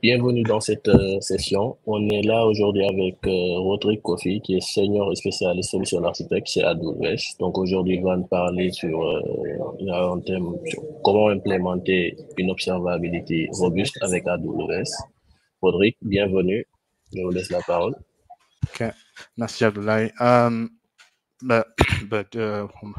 Bienvenue dans cette session. On est là aujourd'hui avec Rodrigue Kofi, qui est senior et spécialiste solution architecte chez AWS. Donc aujourd'hui, il va nous parler sur il a un thème sur comment implémenter une observabilité robuste avec AWS. Rodrigue, bienvenue. Je vous laisse la parole. Ok, merci Abdoulaye. Bah,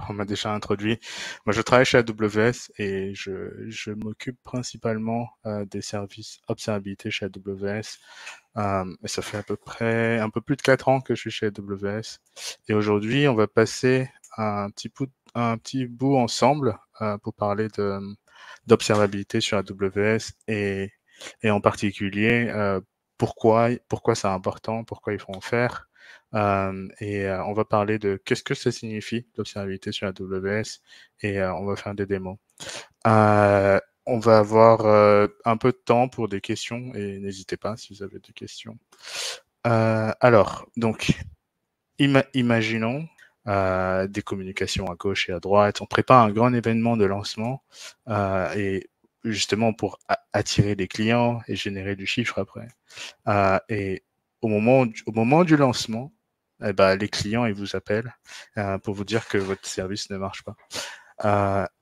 on m'a déjà introduit. Moi, je travaille chez AWS et je m'occupe principalement des services observabilité chez AWS. Et ça fait à peu près un peu plus de 4 ans que je suis chez AWS. Et aujourd'hui, on va passer un petit bout ensemble pour parler d'observabilité sur AWS et en particulier pourquoi c'est important, pourquoi il faut en faire. On va parler de qu'est-ce que ça signifie l'observabilité sur AWS et on va faire des démos. On va avoir un peu de temps pour des questions et n'hésitez pas si vous avez des questions. Donc, imaginons des communications à gauche et à droite. On prépare un grand événement de lancement et justement pour attirer des clients et générer du chiffre après. Et au moment du lancement, eh ben, les clients ils vous appellent pour vous dire que votre service ne marche pas.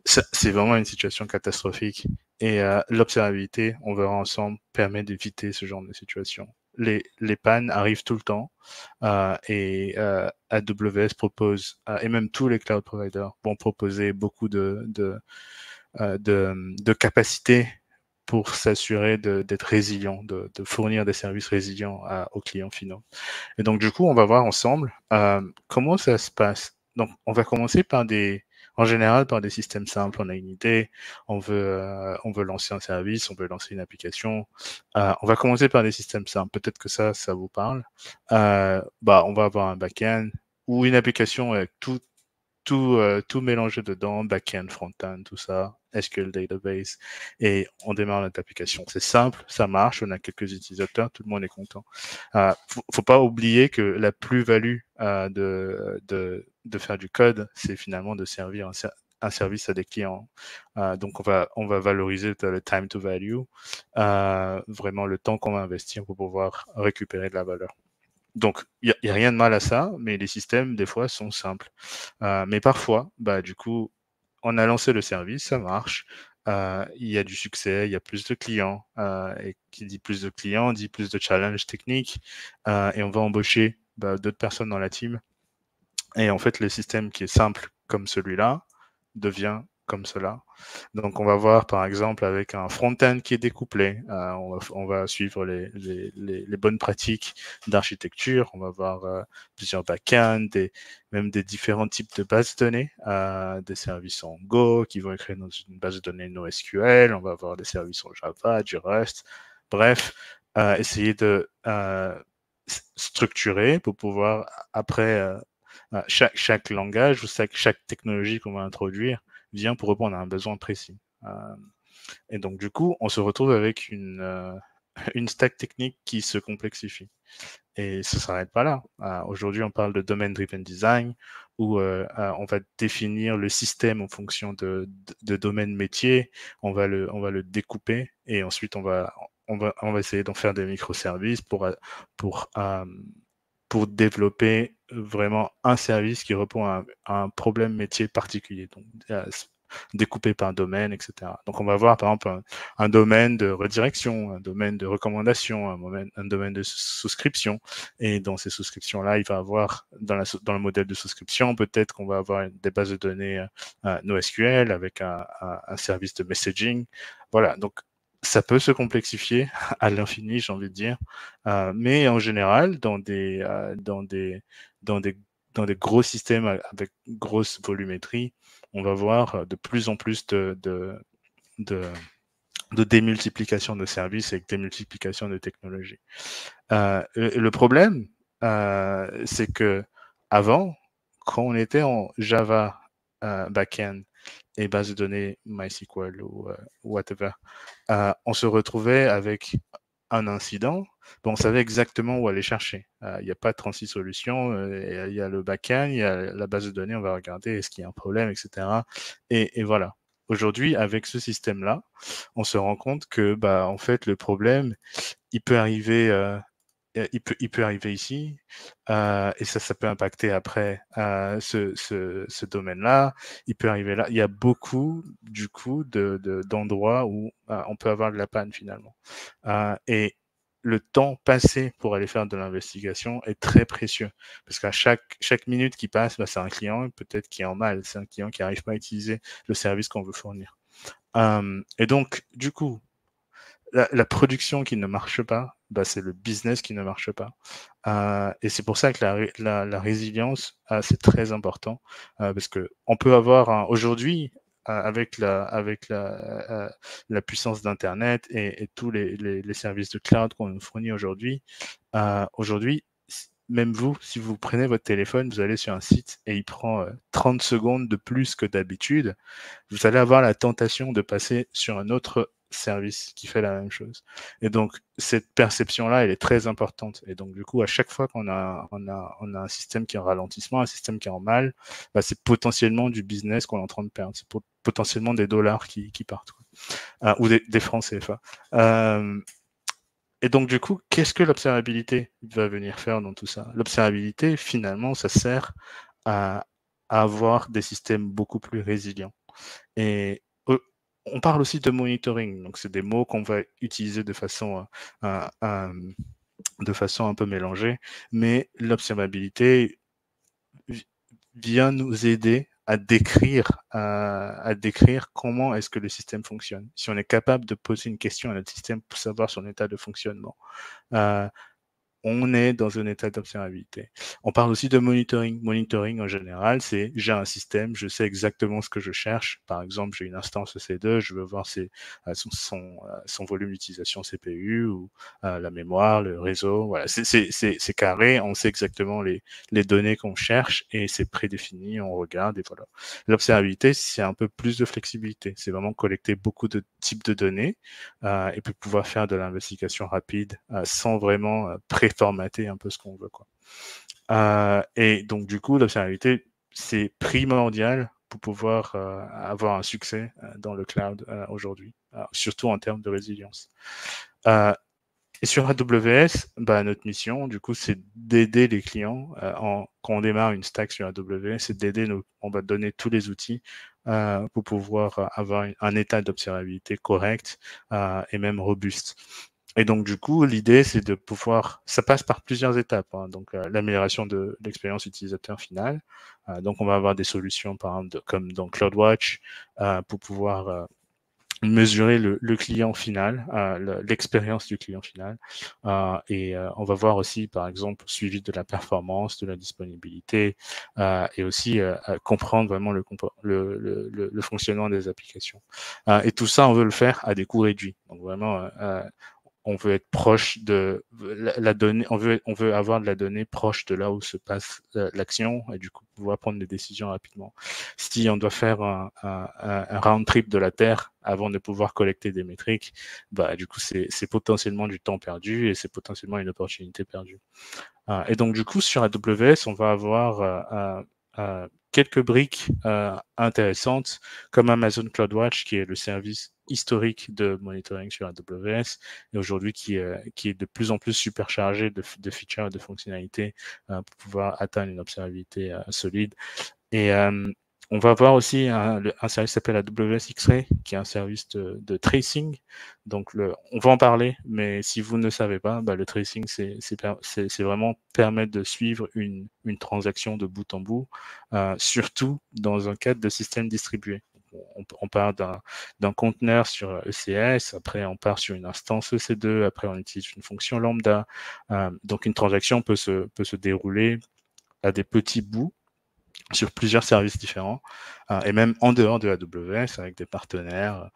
C'est vraiment une situation catastrophique. Et l'observabilité, on verra ensemble, permet d'éviter ce genre de situation. Les pannes arrivent tout le temps AWS propose, et même tous les cloud providers vont proposer beaucoup de capacités pour s'assurer d'être résilient, de fournir des services résilients aux clients finaux. Et donc, du coup, on va voir ensemble comment ça se passe. Donc, on va commencer en général, par des systèmes simples. On a une idée, on veut lancer un service, on veut lancer une application. On va commencer par des systèmes simples. Peut-être que ça vous parle. On va avoir un back-end ou une application avec tout mélangé dedans, back-end, front-end, tout ça, SQL database, et on démarre notre application. C'est simple, ça marche, on a quelques utilisateurs, tout le monde est content. Faut pas oublier que la plus-value de faire du code, c'est finalement de servir un service à des clients. Donc on va valoriser le time to value, vraiment le temps qu'on va investir pour pouvoir récupérer de la valeur. Donc, il y a rien de mal à ça, mais les systèmes, des fois, sont simples. Mais parfois, du coup, on a lancé le service, ça marche, il y a du succès, il y a plus de clients, et qui dit plus de clients, dit plus de challenges techniques, et on va embaucher d'autres personnes dans la team. Et en fait, le système qui est simple comme celui-là devient comme cela. Donc, on va voir, par exemple, avec un front-end qui est découplé, on va suivre les bonnes pratiques d'architecture. On va voir plusieurs back-ends, même des différents types de bases de données, des services en Go qui vont écrire dans une base de données NoSQL. On va avoir des services en Java, du Rust. Bref, essayer de structurer pour pouvoir, après, chaque langage ou chaque technologie qu'on va introduire vient pour répondre à un besoin précis. Et donc, du coup, on se retrouve avec une stack technique qui se complexifie. Et ça ne s'arrête pas là. Aujourd'hui, on parle de domain-driven design, où on va définir le système en fonction de domaine métier, on va le découper, et ensuite on va essayer d'en faire des microservices pour développer vraiment un service qui répond à un problème métier particulier. Donc, découpé par domaine, etc. Donc, on va voir, par exemple, un domaine de redirection, un domaine de recommandation, un domaine de souscription. Et dans ces souscriptions-là, il va avoir, dans le modèle de souscription, peut-être qu'on va avoir des bases de données NoSQL avec un service de messaging. Voilà, donc ça peut se complexifier à l'infini, j'ai envie de dire. Mais en général, dans des, dans des gros systèmes avec grosse volumétrie, on va voir de plus en plus de, de démultiplication de services et de démultiplication de technologies. Le problème, c'est que avant, quand on était en Java backend et base de données MySQL ou whatever, on se retrouvait avec un incident, on savait exactement où aller chercher. Il n'y a pas de 36 solutions, il y a le backend, il y a la base de données, on va regarder est-ce qu'il y a un problème, etc. Et voilà. aujourd'hui, avec ce système-là, on se rend compte que, en fait, le problème, il peut arriver, il peut arriver ici, et ça peut impacter après ce domaine-là. Il peut arriver là. Il y a beaucoup, du coup, d'endroits où on peut avoir de la panne finalement. Et le temps passé pour aller faire de l'investigation est très précieux parce qu'à chaque minute qui passe, c'est un client peut-être qui est en mal, c'est un client qui n'arrive pas à utiliser le service qu'on veut fournir. Et donc, du coup, la production qui ne marche pas, c'est le business qui ne marche pas. Et c'est pour ça que la résilience, c'est très important, parce que on peut avoir aujourd'hui, avec la puissance d'Internet et tous les services de cloud qu'on nous fournit aujourd'hui, même vous, si vous prenez votre téléphone, vous allez sur un site et il prend 30 secondes de plus que d'habitude, vous allez avoir la tentation de passer sur un autre service qui fait la même chose. Et donc, cette perception-là, elle est très importante. Et donc, du coup, à chaque fois qu'on a un système qui est en ralentissement, un système qui est en mal, c'est potentiellement du business qu'on est en train de perdre. C'est potentiellement des dollars qui partent, ou des francs CFA. Et donc, du coup, qu'est-ce que l'observabilité va venir faire dans tout ça? L'observabilité, finalement, ça sert à avoir des systèmes beaucoup plus résilients. Et on parle aussi de monitoring, donc c'est des mots qu'on va utiliser de façon un peu mélangée, mais l'observabilité vient nous aider à décrire comment est-ce que le système fonctionne. Si on est capable de poser une question à notre système pour savoir son état de fonctionnement, on est dans un état d'observabilité. On parle aussi de monitoring. Monitoring, en général, c'est j'ai un système, je sais exactement ce que je cherche. Par exemple, j'ai une instance EC2, je veux voir son volume d'utilisation CPU ou la mémoire, le réseau. Voilà, c'est carré, on sait exactement les données qu'on cherche et c'est prédéfini, on regarde et voilà. L'observabilité, c'est un peu plus de flexibilité. C'est vraiment collecter beaucoup de types de données et puis pouvoir faire de l'investigation rapide sans vraiment préformater un peu ce qu'on veut, quoi. Et donc, du coup, l'observabilité, c'est primordial pour pouvoir avoir un succès dans le cloud aujourd'hui, surtout en termes de résilience. Et sur AWS, notre mission, du coup, c'est d'aider les clients. Quand on démarre une stack sur AWS, c'est d'aider on va donner tous les outils pour pouvoir avoir un état d'observabilité correct et même robuste. Et donc, du coup, l'idée, c'est de pouvoir... Ça passe par plusieurs étapes. Donc, l'amélioration de l'expérience utilisateur finale. Donc, on va avoir des solutions, par exemple, comme dans CloudWatch, pour pouvoir mesurer le client final, l'expérience du client final. Et on va voir aussi, par exemple, suivi de la performance, de la disponibilité, et aussi comprendre vraiment le fonctionnement des applications. Et tout ça, on veut le faire à des coûts réduits. Donc, vraiment... on veut être proche de la donnée, on veut avoir de la donnée proche de là où se passe l'action et du coup pouvoir prendre des décisions rapidement. Si on doit faire un round trip de la Terre avant de pouvoir collecter des métriques, du coup c'est potentiellement du temps perdu et c'est potentiellement une opportunité perdue. Et donc du coup sur AWS, on va avoir quelques briques intéressantes comme Amazon CloudWatch qui est le service historique de monitoring sur AWS et aujourd'hui qui est de plus en plus superchargé de features et de fonctionnalités pour pouvoir atteindre une observabilité solide. Et on va avoir aussi un service qui s'appelle AWS X-Ray, qui est un service de tracing. Donc, on va en parler, mais si vous ne savez pas, le tracing, c'est vraiment permettre de suivre une transaction de bout en bout, surtout dans un cadre de système distribué. On part d'un conteneur sur ECS, après on part sur une instance EC2, après on utilise une fonction lambda. Donc, une transaction peut se dérouler à des petits bouts sur plusieurs services différents et même en dehors de AWS avec des partenaires.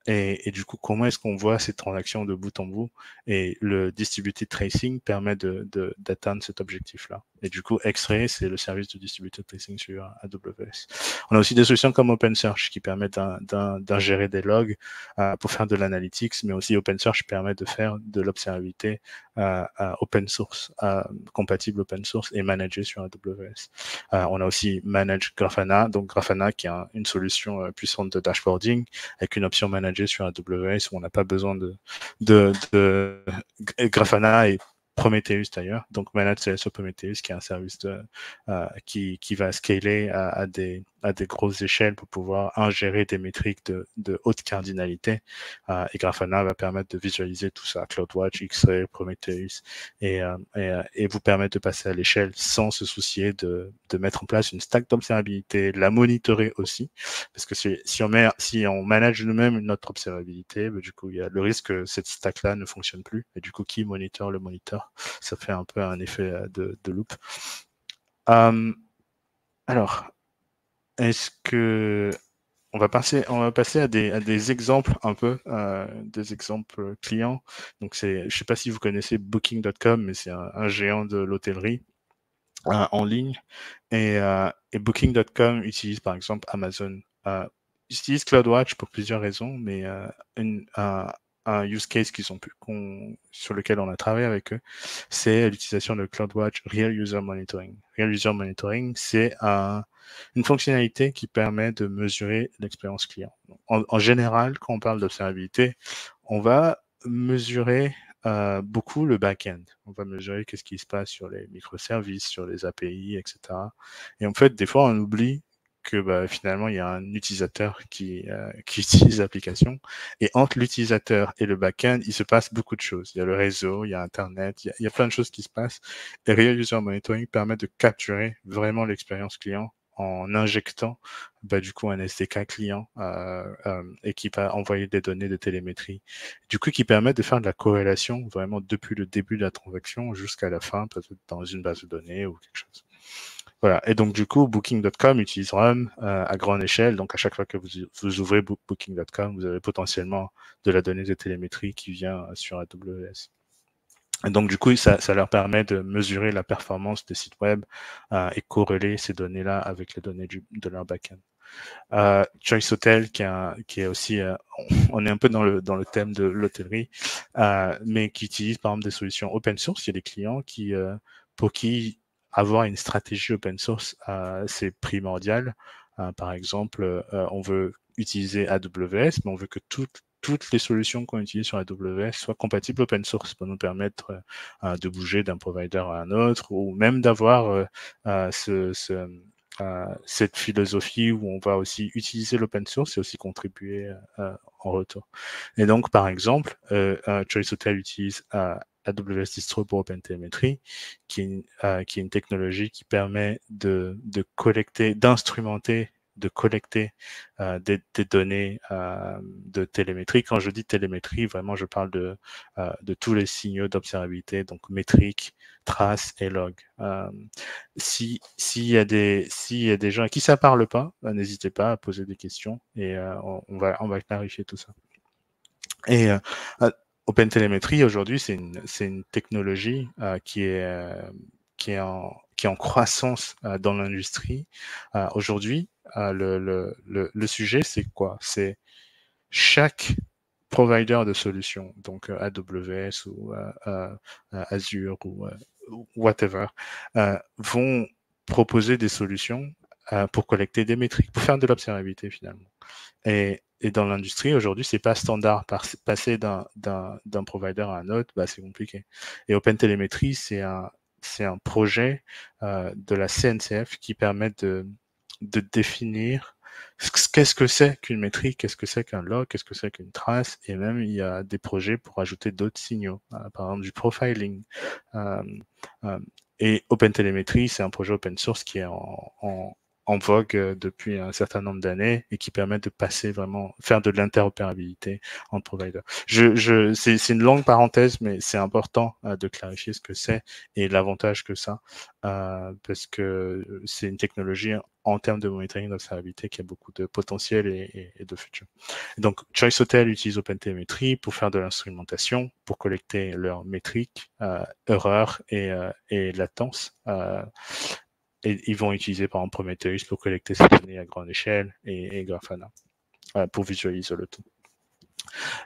Et du coup, comment est-ce qu'on voit ces transactions de bout en bout? Et le distributed tracing permet d'atteindre cet objectif-là. Et du coup, X-Ray, c'est le service de distributed tracing sur AWS. On a aussi des solutions comme OpenSearch qui permettent d'ingérer des logs pour faire de l'analytics, mais aussi OpenSearch permet de faire de l'observabilité open source, compatible open source et managé sur AWS. On a aussi Manage Grafana, donc Grafana qui est une solution puissante de dashboarding avec une option managée sur AWS où on n'a pas besoin de Grafana et Prometheus d'ailleurs, donc Managed CSO Prometheus qui est un service qui va scaler à des grosses échelles pour pouvoir ingérer des métriques de haute cardinalité et Grafana va permettre de visualiser tout ça, CloudWatch, X-Ray, Prometheus et vous permettre de passer à l'échelle sans se soucier de mettre en place une stack d'observabilité, la monitorer aussi, parce que si on manage nous-mêmes notre observabilité, du coup il y a le risque que cette stack-là ne fonctionne plus et du coup qui monitor le monitor, ça fait un peu un effet de loop. Alors, est-ce que on va passer à des exemples un peu, des exemples clients. Donc je sais pas si vous connaissez Booking.com, mais c'est un géant de l'hôtellerie en ligne. Et Booking.com utilise par exemple Amazon. Utilise CloudWatch pour plusieurs raisons, mais un use case sur lequel on a travaillé avec eux, c'est l'utilisation de CloudWatch Real User Monitoring. Real User Monitoring, c'est une fonctionnalité qui permet de mesurer l'expérience client. En général, quand on parle d'observabilité, on va mesurer beaucoup le back-end. On va mesurer qu'est-ce qui se passe sur les microservices, sur les API, etc. Et en fait, des fois, on oublie que finalement, il y a un utilisateur qui utilise l'application. Et entre l'utilisateur et le back-end, il se passe beaucoup de choses. Il y a le réseau, il y a Internet, il y a plein de choses qui se passent. Et Real User Monitoring permet de capturer vraiment l'expérience client en injectant du coup un SDK client et qui va envoyer des données de télémétrie. Du coup, qui permet de faire de la corrélation vraiment depuis le début de la transaction jusqu'à la fin, peut-être dans une base de données ou quelque chose. Voilà. Et donc, du coup, Booking.com utilise Run à grande échelle. Donc, à chaque fois que vous ouvrez Booking.com, vous avez potentiellement de la donnée de télémétrie qui vient sur AWS. Et donc, du coup, ça leur permet de mesurer la performance des sites web et corréler ces données-là avec les données de leur backend. Choice Hotel, qui est aussi, on est un peu dans le thème de l'hôtellerie, mais qui utilise par exemple des solutions open source. Il y a des clients pour qui avoir une stratégie open source, c'est primordial. Par exemple, on veut utiliser AWS, mais on veut que toutes les solutions qu'on utilise sur AWS soient compatibles open source pour nous permettre de bouger d'un provider à un autre ou même d'avoir cette philosophie où on va aussi utiliser l'open source et aussi contribuer en retour. Et donc, par exemple, Choice Hotel utilise AWS Distro pour OpenTelemetry, qui est une technologie qui permet de collecter, d'instrumenter, de collecter des données de télémétrie. Quand je dis télémétrie, vraiment, je parle de tous les signaux d'observabilité, donc métriques, traces et logs. S'il y a des gens à qui ça parle pas, n'hésitez pas à poser des questions et on va clarifier tout ça. Et OpenTelemetry aujourd'hui, c'est une technologie qui est en croissance dans l'industrie. Aujourd'hui, le sujet, c'est quoi? C'est chaque provider de solutions, donc AWS ou Azure ou whatever, vont proposer des solutions pour collecter des métriques, pour faire de l'observabilité finalement. Et dans l'industrie, aujourd'hui, c'est pas standard. Passer d'un provider à un autre, c'est compliqué. Et OpenTelemetry, c'est un projet de la CNCF qui permet de définir qu'est-ce que c'est qu'une métrique, qu'est-ce que c'est qu'un log, qu'est-ce que c'est qu'une trace, et même il y a des projets pour ajouter d'autres signaux, par exemple du profiling. Et OpenTelemetry, c'est un projet open source qui est en vogue depuis un certain nombre d'années et qui permettent de passer vraiment, faire de l'interopérabilité entre providers. C'est une longue parenthèse, mais c'est important de clarifier ce que c'est et l'avantage que ça, parce que c'est une technologie en termes de monitoring d'observabilité qui a beaucoup de potentiel et de futur. Donc, Choice Hotel utilise OpenTelemetry pour faire de l'instrumentation, pour collecter leurs métriques, erreurs et latence. Et ils vont utiliser par exemple Prometheus pour collecter ces données à grande échelle et Grafana pour visualiser le tout.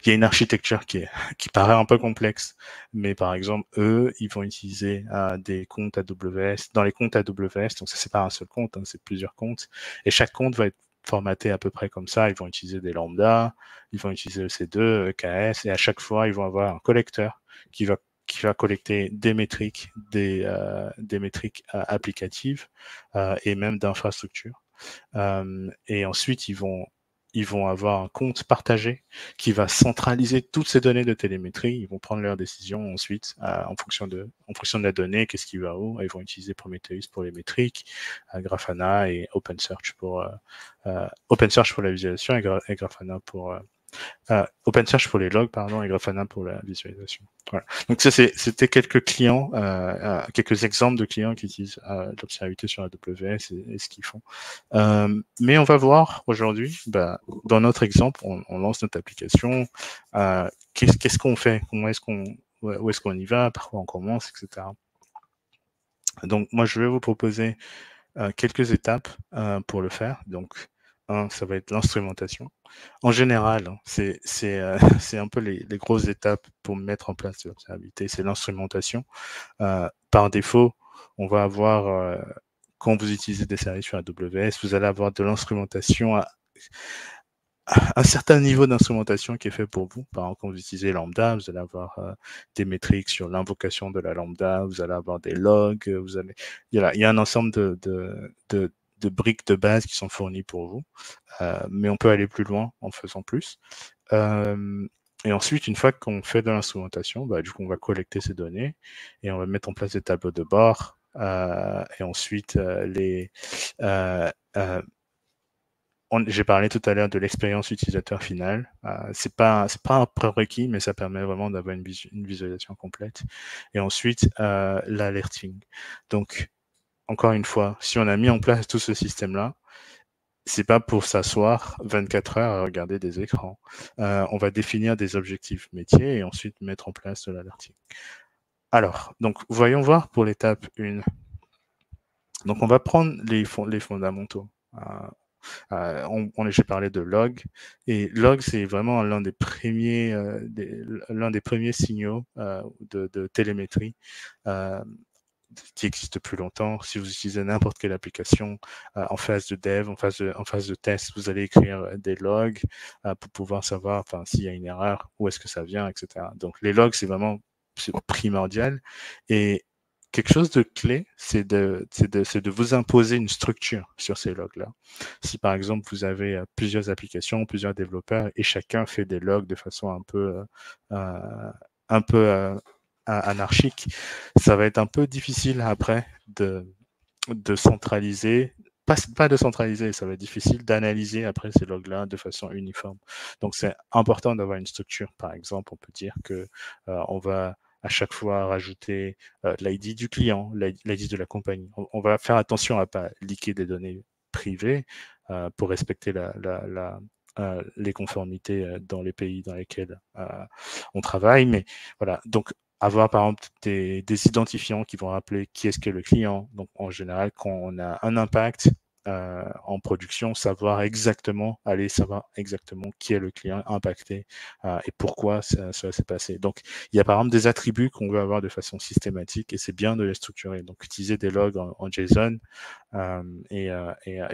Il y a une architecture qui paraît un peu complexe, mais par exemple, eux, ils vont utiliser des comptes AWS. Dans les comptes AWS, donc ça c'est pas un seul compte, hein, c'est plusieurs comptes, et chaque compte va être formaté à peu près comme ça. Ils vont utiliser des lambda, ils vont utiliser EC2, EKS, et à chaque fois, ils vont avoir un collecteur qui va collecter des métriques, des métriques applicatives et même d'infrastructure. Et ensuite, ils vont avoir un compte partagé qui va centraliser toutes ces données de télémétrie. Ils vont prendre leurs décisions ensuite en fonction de la donnée, qu'est-ce qui va où. Ils vont utiliser Prometheus pour les métriques, Grafana et OpenSearch pour la visualisation et Grafana pour OpenSearch pour les logs, pardon, et Grafana pour la visualisation. Voilà. Donc ça, c'était quelques clients, quelques exemples de clients qui utilisent l'observabilité sur AWS et ce qu'ils font. Mais on va voir aujourd'hui, dans notre exemple, on lance notre application. Qu'est-ce qu'on fait? Où est-ce qu'on y va? Par quoi on commence, etc. Donc moi, je vais vous proposer quelques étapes pour le faire. Donc, ça va être l'instrumentation. En général, c'est un peu les grosses étapes pour mettre en place l'observabilité. C'est l'instrumentation. Par défaut, on va avoir, quand vous utilisez des services sur AWS, vous allez avoir de l'instrumentation un certain niveau d'instrumentation qui est fait pour vous. Par exemple, quand vous utilisez Lambda, vous allez avoir des métriques sur l'invocation de la Lambda, vous allez avoir des logs, il y a un ensemble de briques de base qui sont fournies pour vous. Mais on peut aller plus loin en faisant plus. Et ensuite, une fois qu'on fait de l'instrumentation, du coup, on va collecter ces données et on va mettre en place des tableaux de bord. Et ensuite, j'ai parlé tout à l'heure de l'expérience utilisateur finale. C'est pas un prérequis, mais ça permet vraiment d'avoir une visualisation complète. Et ensuite, l'alerting. Donc, encore une fois, si on a mis en place tout ce système-là, c'est pas pour s'asseoir 24 heures à regarder des écrans. On va définir des objectifs métiers et ensuite mettre en place de l'alerting. Alors, donc, voyons voir pour l'étape 1. Donc, on va prendre les fondamentaux. J'ai parlé de log, et log, c'est vraiment l'un des premiers signaux de télémétrie qui existe depuis longtemps. Si vous utilisez n'importe quelle application en phase de dev, en phase de test, vous allez écrire des logs pour pouvoir savoir s'il y a une erreur, où est-ce que ça vient, etc. Donc les logs, c'est primordial. Et quelque chose de clé, c'est de vous imposer une structure sur ces logs-là. Si par exemple vous avez plusieurs applications, plusieurs développeurs et chacun fait des logs de façon un peu anarchique, ça va être un peu difficile après de centraliser. Pas de centraliser, ça va être difficile d'analyser après ces logs-là de façon uniforme. Donc c'est important d'avoir une structure. Par exemple, on peut dire que on va à chaque fois rajouter l'ID du client, l'ID de la compagnie. On va faire attention à pas leaker des données privées pour respecter les conformités dans les pays dans lesquels on travaille. Mais voilà, donc avoir par exemple des identifiants qui vont rappeler qui est-ce que le client. Donc en général, quand on a un impact en production, savoir exactement qui est le client impacté et pourquoi ça s'est passé. Donc il y a par exemple des attributs qu'on veut avoir de façon systématique et c'est bien de les structurer. Donc utiliser des logs en JSON et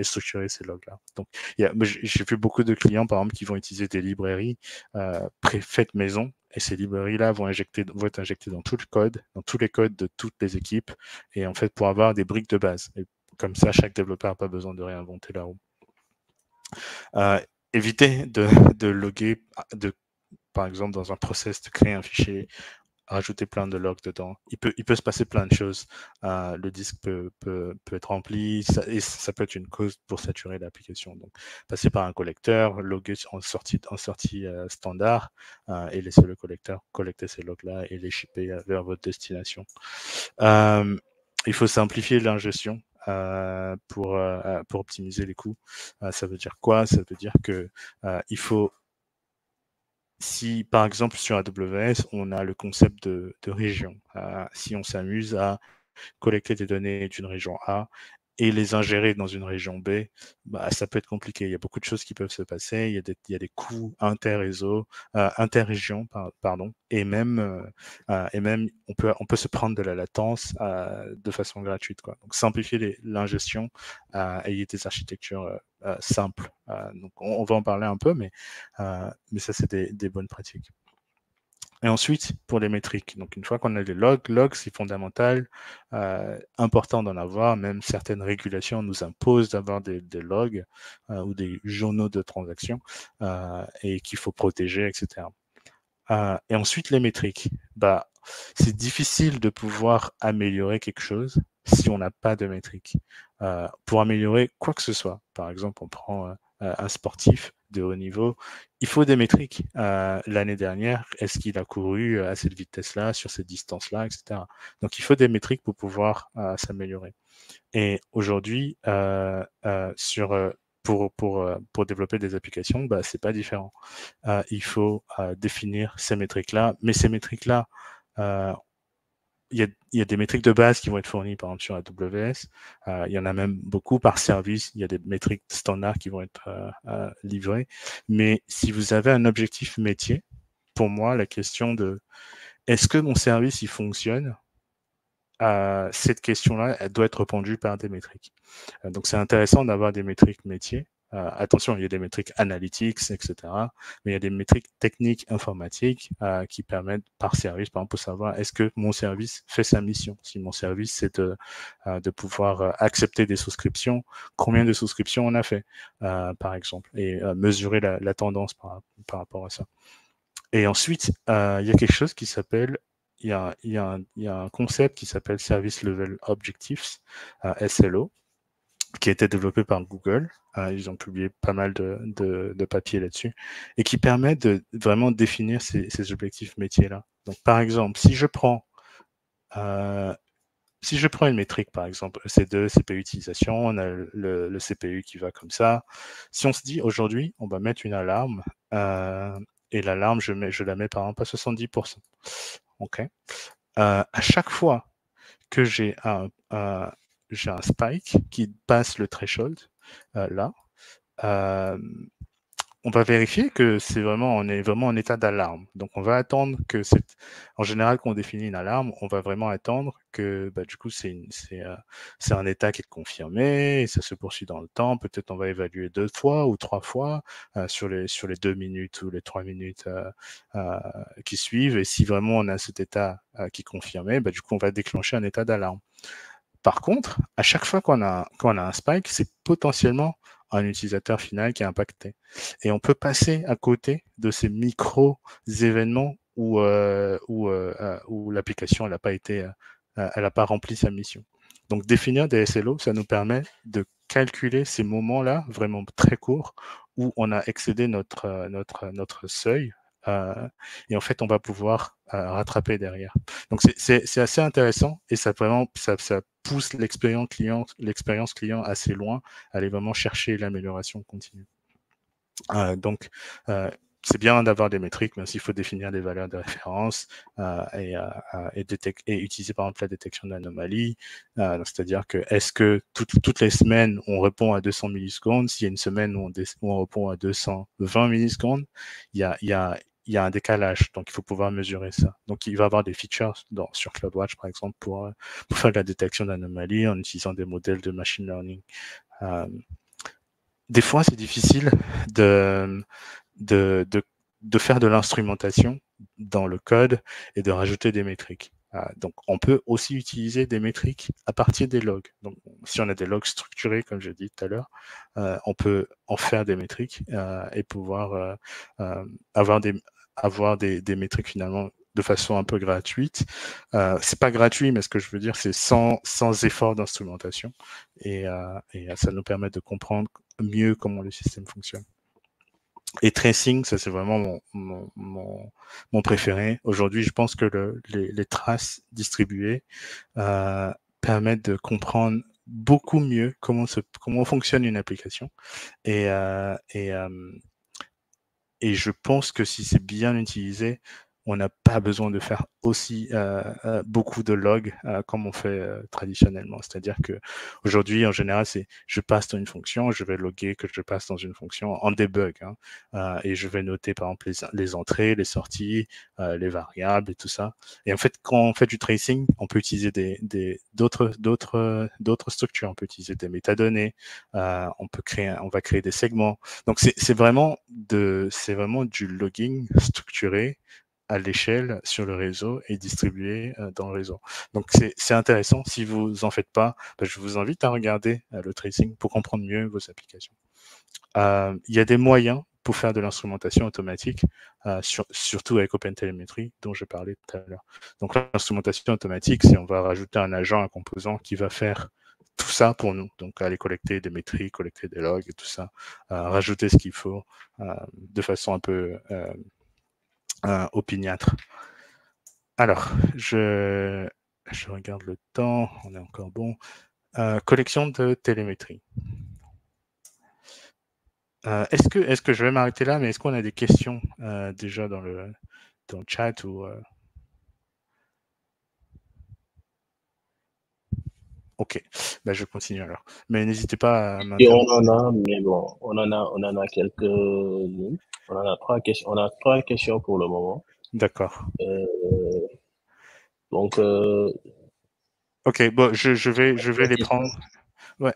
structurer ces logs-là. Donc j'ai vu beaucoup de clients par exemple qui vont utiliser des librairies faites maison. Et ces librairies-là vont être injectées dans tout le code, dans tous les codes de toutes les équipes, et en fait pour avoir des briques de base. Et comme ça, chaque développeur n'a pas besoin de réinventer la roue. Éviter de loguer, par exemple, dans un process, de créer un fichier rajouter plein de logs dedans. Il peut se passer plein de choses. Le disque peut être rempli, et ça peut être une cause pour saturer l'application. Donc, passer par un collecteur, loguer en sortie standard, et laisser le collecteur collecter ces logs-là et les shipper vers votre destination. Il faut simplifier l'ingestion pour optimiser les coûts. Ça veut dire quoi? Ça veut dire que il faut, si par exemple sur AWS, on a le concept de région, si on s'amuse à collecter des données d'une région A et les ingérer dans une région B, bah, ça peut être compliqué. Il y a beaucoup de choses qui peuvent se passer. Il y a des coûts inter-réseau, inter-région, pardon, et même on peut se prendre de la latence de façon gratuite, quoi. Donc simplifier l'ingestion, ayez des architectures simples. Donc on va en parler un peu, mais ça c'est des bonnes pratiques. Et ensuite, pour les métriques. Donc, une fois qu'on a les logs, c'est fondamental, important d'en avoir. Même certaines régulations nous imposent d'avoir des logs ou des journaux de transactions et qu'il faut protéger, etc. Et ensuite, les métriques. Bah, c'est difficile de pouvoir améliorer quelque chose si on n'a pas de métriques. Pour améliorer quoi que ce soit, par exemple, on prend un sportif de haut niveau, il faut des métriques. L'année dernière, est-ce qu'il a couru à cette vitesse-là, sur cette distance-là, etc. Donc, il faut des métriques pour pouvoir s'améliorer. Et aujourd'hui, pour développer des applications, bah, c'est pas différent. Il faut définir ces métriques-là, mais ces métriques-là, il y a des métriques de base qui vont être fournies, par exemple, sur AWS. Il y en a même beaucoup par service. Il y a des métriques standards qui vont être livrées. Mais si vous avez un objectif métier, pour moi, la question de est-ce que mon service, il fonctionne, cette question-là, elle doit être répondue par des métriques. Donc, c'est intéressant d'avoir des métriques métiers. Attention, il y a des métriques analytics, etc. Mais il y a des métriques techniques informatiques qui permettent par service, par exemple, de savoir est-ce que mon service fait sa mission. Si mon service, c'est de pouvoir accepter des souscriptions, combien de souscriptions on a fait, par exemple, et mesurer la tendance par rapport à ça. Et ensuite, il y a quelque chose qui s'appelle il y a un concept qui s'appelle Service Level Objectives, SLO, qui a été développé par Google. Ils ont publié pas mal de papiers là-dessus, et qui permet de vraiment définir ces objectifs métiers-là. Donc, par exemple, si je prends une métrique, par exemple, EC2, CPU utilisation, on a le CPU qui va comme ça. Si on se dit, aujourd'hui, on va mettre une alarme, et l'alarme, je la mets par exemple à 70%. OK. À chaque fois que j'ai un spike qui passe le threshold, là, on va vérifier que on est vraiment en état d'alarme. Donc, on va attendre que en général, quand on définit une alarme, on va vraiment attendre que, du coup, c'est un état qui est confirmé, et ça se poursuit dans le temps. Peut-être on va évaluer 2 fois ou 3 fois sur les 2 minutes ou les 3 minutes qui suivent. Et si vraiment on a cet état qui est confirmé, du coup, on va déclencher un état d'alarme. Par contre, à chaque fois qu'on a un spike, c'est potentiellement un utilisateur final qui est impacté. Et on peut passer à côté de ces micro-événements où l'application n'a pas rempli sa mission. Donc, définir des SLO, ça nous permet de calculer ces moments-là, vraiment très courts, où on a excédé notre seuil, et en fait, on va pouvoir rattraper derrière. Donc, c'est assez intéressant, et ça pousse l'expérience client assez loin, aller vraiment chercher l'amélioration continue. Donc, c'est bien d'avoir des métriques, mais aussi il faut définir des valeurs de référence et utiliser par exemple la détection d'anomalies. C'est-à-dire que est-ce que toutes les semaines on répond à 200 millisecondes, s'il y a une semaine où on répond à 220 millisecondes, il y a un décalage, donc il faut pouvoir mesurer ça. Donc il va y avoir des features sur CloudWatch par exemple pour faire de la détection d'anomalies en utilisant des modèles de machine learning. Des fois, c'est difficile de faire de l'instrumentation dans le code et de rajouter des métriques. Donc, on peut aussi utiliser des métriques à partir des logs. Donc, si on a des logs structurés, comme j'ai dit tout à l'heure, on peut en faire des métriques et pouvoir avoir des métriques finalement de façon un peu gratuite. C'est pas gratuit, mais ce que je veux dire, c'est sans effort d'instrumentation. Et ça nous permet de comprendre mieux comment le système fonctionne. Et tracing, ça c'est vraiment mon préféré. Aujourd'hui, je pense que les traces distribuées permettent de comprendre beaucoup mieux comment fonctionne une application. Et je pense que si c'est bien utilisé, on n'a pas besoin de faire aussi beaucoup de logs comme on fait traditionnellement. C'est-à-dire que aujourd'hui, en général, c'est je passe dans une fonction, je vais loguer que je passe dans une fonction en debug, et je vais noter par exemple les entrées, les sorties, les variables et tout ça. Et en fait, quand on fait du tracing, on peut utiliser d'autres structures. On peut utiliser des métadonnées, on va créer des segments. Donc c'est vraiment du logging structuré à l'échelle sur le réseau et distribué dans le réseau. Donc c'est intéressant. Si vous en faites pas, je vous invite à regarder le tracing pour comprendre mieux vos applications. Il y a des moyens pour faire de l'instrumentation automatique, surtout avec OpenTelemetry, dont je parlais tout à l'heure. Donc l'instrumentation automatique, c'est on va rajouter un agent, un composant qui va faire tout ça pour nous. Donc aller collecter des métriques, collecter des logs et tout ça, rajouter ce qu'il faut de façon un peu opiniâtre. Alors, je regarde le temps, on est encore bon. Collection de télémétrie. Est-ce que je vais m'arrêter là, mais est-ce qu'on a des questions déjà dans le chat ou Ok, je continue alors. Mais n'hésitez pas à Et on m'interrompre. en a, mais bon, on en a quelques-unes. On en a trois questions. On a trois questions pour le moment. D'accord. Euh, donc, Ok, bon, je vais les qu'est-ce qui se prendre. passe? Ouais,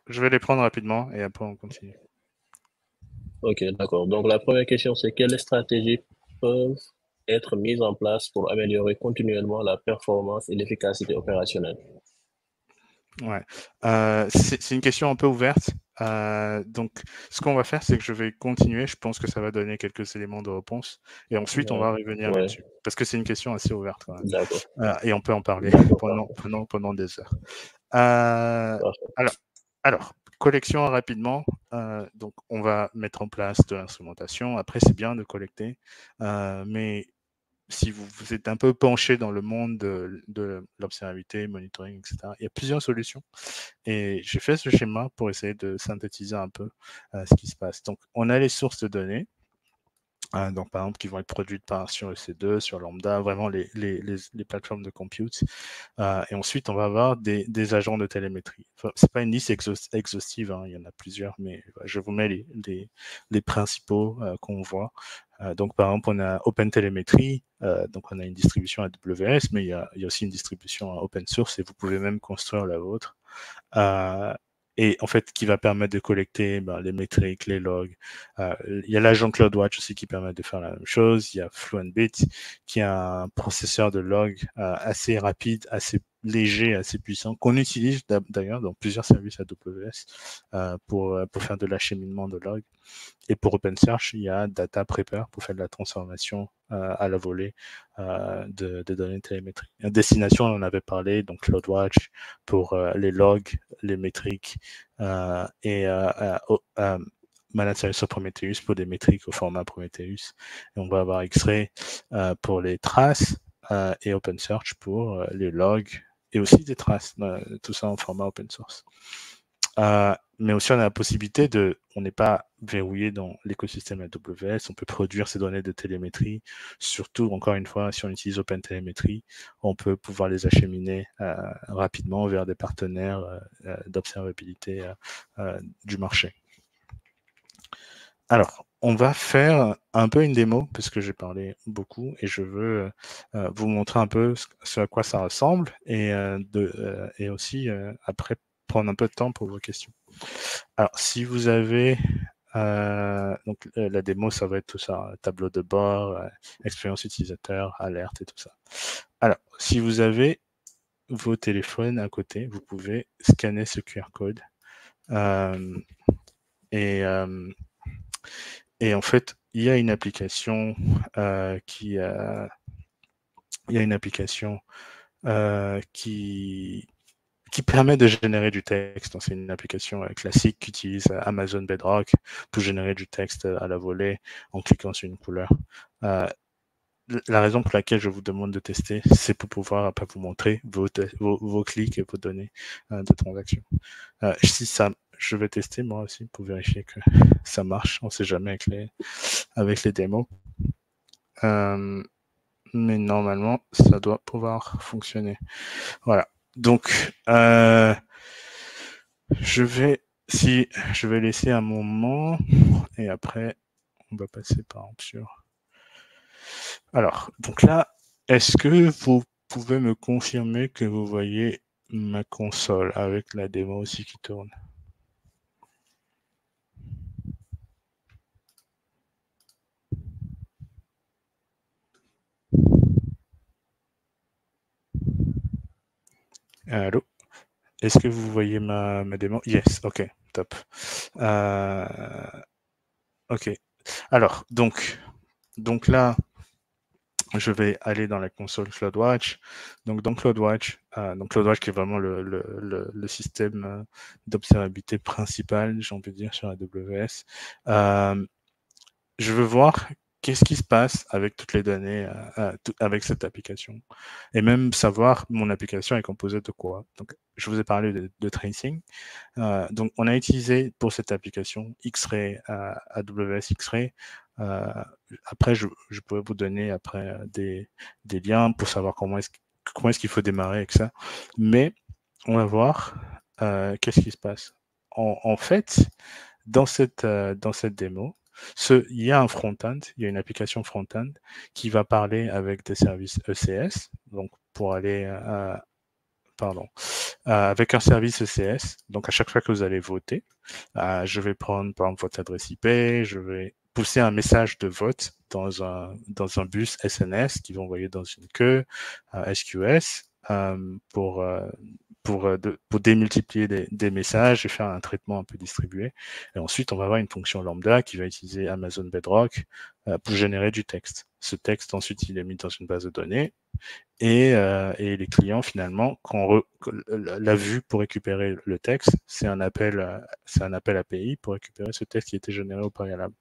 je vais les prendre rapidement et après on continue. Ok, d'accord. Donc, la première question, c'est quelles stratégies peuvent être mises en place pour améliorer continuellement la performance et l'efficacité opérationnelle? Ouais. C'est une question un peu ouverte. Donc, ce qu'on va faire, c'est que je vais continuer. Je pense que ça va donner quelques éléments de réponse. Et ensuite, on Ouais, va revenir ouais, là-dessus. Parce que c'est une question assez ouverte quand même. d'accord, Et on peut en parler d'accord, parfait, pendant des heures. Euh, parfait. alors, collection rapidement. Donc, on va mettre en place de l'instrumentation. Après, c'est bien de collecter. Mais si vous êtes un peu penché dans le monde de l'observabilité, monitoring, etc., il y a plusieurs solutions. Et j'ai fait ce schéma pour essayer de synthétiser un peu ce qui se passe. Donc, on a les sources de données. Donc, par exemple, qui vont être produites sur EC2, sur Lambda, vraiment les plateformes de compute. Et ensuite, on va avoir des agents de télémétrie. Enfin, c'est pas une liste exhaustive, il y en a plusieurs, mais je vous mets les principaux qu'on voit. Donc, par exemple, on a OpenTelemetry, donc on a une distribution AWS, mais il y a aussi une distribution open source et vous pouvez même construire la vôtre. Et en fait, qui va permettre de collecter les métriques, les logs. Il y a l'agent CloudWatch aussi qui permet de faire la même chose. Il y a Fluentbit qui a un processeur de log assez rapide, assez léger, assez puissant, qu'on utilise d'ailleurs dans plusieurs services AWS pour faire de l'acheminement de logs. Et pour OpenSearch, il y a Data Prepper pour faire de la transformation à la volée de données télémétriques. La destination, on en avait parlé, donc CloudWatch pour les logs, les métriques et Managed Service Prometheus pour des métriques au format Prometheus. Et on va avoir X-Ray pour les traces et OpenSearch pour les logs et aussi des traces, tout ça en format open source. Mais aussi, on a la possibilité on n'est pas verrouillé dans l'écosystème AWS, on peut produire ces données de télémétrie, surtout, encore une fois, si on utilise OpenTelemetry, on peut pouvoir les acheminer rapidement vers des partenaires d'observabilité du marché. Alors, on va faire un peu une démo, parce que j'ai parlé beaucoup, et je veux vous montrer un peu ce à quoi ça ressemble, et aussi, après, prendre un peu de temps pour vos questions. Alors, si vous avez donc la démo, ça va être tout ça, tableau de bord, expérience utilisateur, alerte et tout ça. Alors, si vous avez vos téléphones à côté, vous pouvez scanner ce QR code et en fait, il y a une application qui il y a une application qui permet de générer du texte. C'est une application classique qui utilise Amazon Bedrock pour générer du texte à la volée en cliquant sur une couleur. La raison pour laquelle je vous demande de tester, c'est pour pouvoir après vous montrer vos clics et vos données de transaction. Si ça, je vais tester moi aussi pour vérifier que ça marche. On ne sait jamais avec les démos. Mais normalement, ça doit pouvoir fonctionner. Voilà. Donc, je vais laisser un moment et après, on va passer par exemple sur. Alors, donc là, est-ce que vous pouvez me confirmer que vous voyez ma console avec la démo aussi qui tourne? Allô? Est-ce que vous voyez ma démo? Yes, ok, top. Ok. Alors, donc là, je vais aller dans la console CloudWatch. Donc, dans CloudWatch, CloudWatch qui est vraiment le système d'observabilité principal, j'ai envie de dire, sur AWS. Je veux voir qu'est-ce qui se passe avec toutes les données, avec cette application. Et même savoir mon application est composée de quoi. Donc, je vous ai parlé de tracing. Donc, on a utilisé pour cette application X-Ray, AWS X-Ray. Après, je pourrais vous donner après des liens pour savoir comment est-ce qu'il faut démarrer avec ça. Mais on va voir qu'est-ce qui se passe. En fait, dans cette démo, il y a un front-end, il y a une application front-end qui va parler avec des services ECS, donc pour aller avec un service ECS. Donc, à chaque fois que vous allez voter, je vais prendre, par exemple, votre adresse IP, je vais pousser un message de vote dans un bus SNS qui va envoyer dans une queue SQS pour démultiplier des messages et faire un traitement un peu distribué. Et ensuite, on va avoir une fonction lambda qui va utiliser Amazon Bedrock pour générer du texte. Ce texte, ensuite, il est mis dans une base de données. Et les clients, finalement, quand la vue pour récupérer le texte, c'est un appel API pour récupérer ce texte qui a été généré au préalable.